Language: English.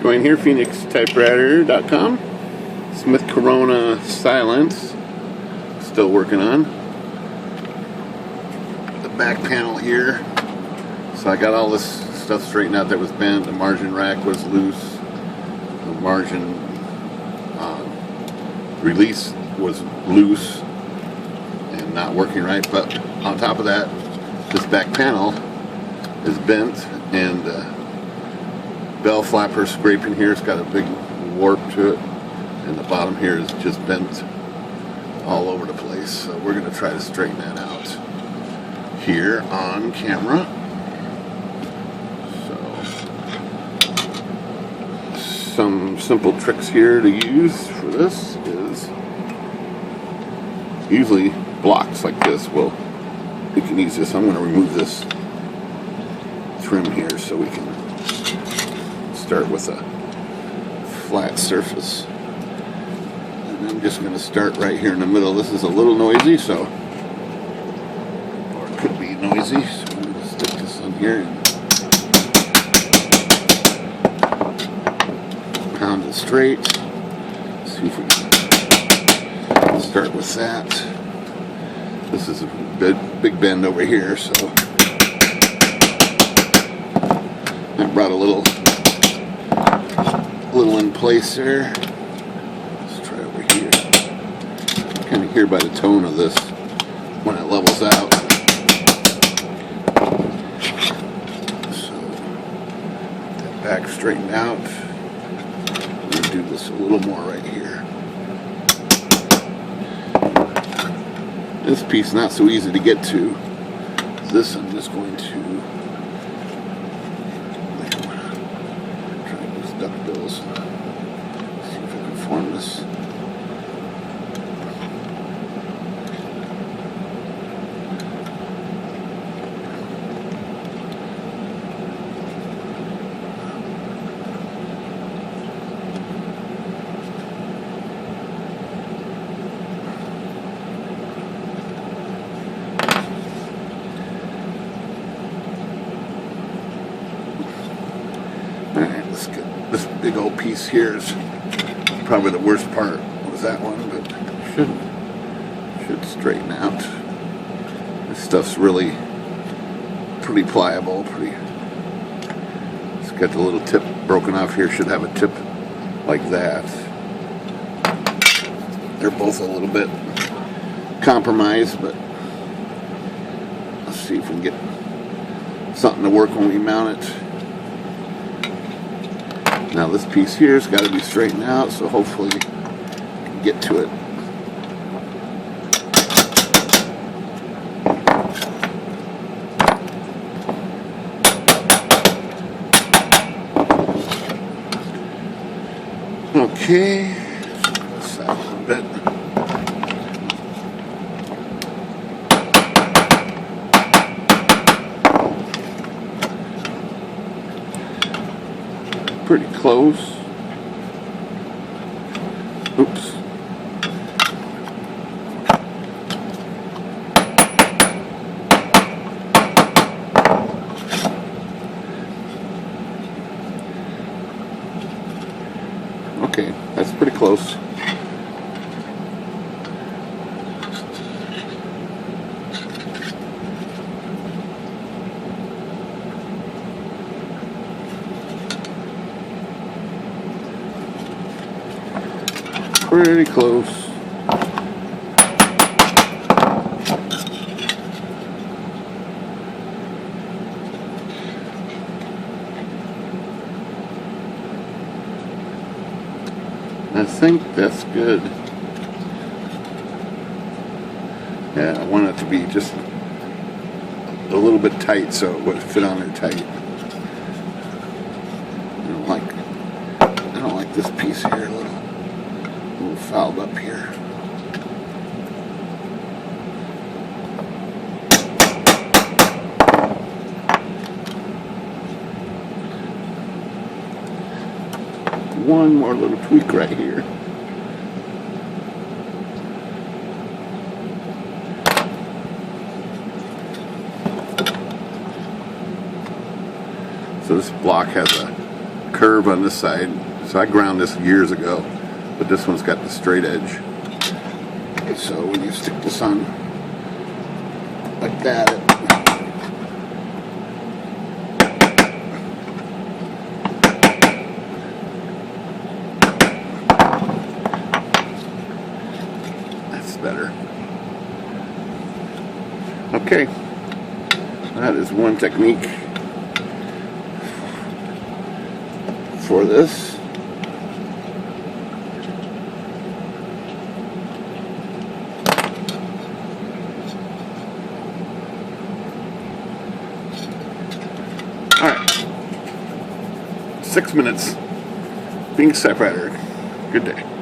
Going here, PhoenixTypewriter.com. Smith Corona Silence. Still working on the back panel here. So I got all this stuff straightened out that was bent. The margin rack was loose. The margin release was loose and not working right. But on top of that, this back panel is bent, and bell flapper scraping here. It's got a big warp to it, and the bottom here is just bent all over the place. So we're going to try to straighten that out here on camera. So some simple tricks here to use for this is usually blocks like this. Well, we can use this. I'm going to remove this trim here so we can start with a flat surface. And I'm just going to start right here in the middle. This is a little noisy, so, or it could be noisy, so I'm going to stick this on here and pound it straight. See if we can start with that. This is a big bend over here, so I brought a little in place there. Let's try over here. Kind of hear by the tone of this when it levels out. So that back straightened out. I'm going to do this a little more right here. This piece not so easy to get to. This I'm just going to try those duckbills. See if I can form this. Alright, let's get this big old piece here. Is probably the worst part was that one, but should straighten out. This stuff's really pretty pliable, it's got the little tip broken off here. Should have a tip like that. They're both a little bit compromised, but let's see if we can get something to work when we mount it. Now this piece here has got to be straightened out, so hopefully we can get to it. Okay, let's out a little bit. Pretty close. Oops. Okay, that's pretty close. Pretty close. I think that's good. Yeah, I want it to be just a little bit tight so it would fit on there tight. I don't like this piece here a little fouled up here. One more little tweak right here. So this block has a curve on this side. So I ground this years ago, but this one's got the straight edge. So when you stick this on like that, that's better. Okay, that is one technique for this. All right, 6 minutes being Typewriter. Good day.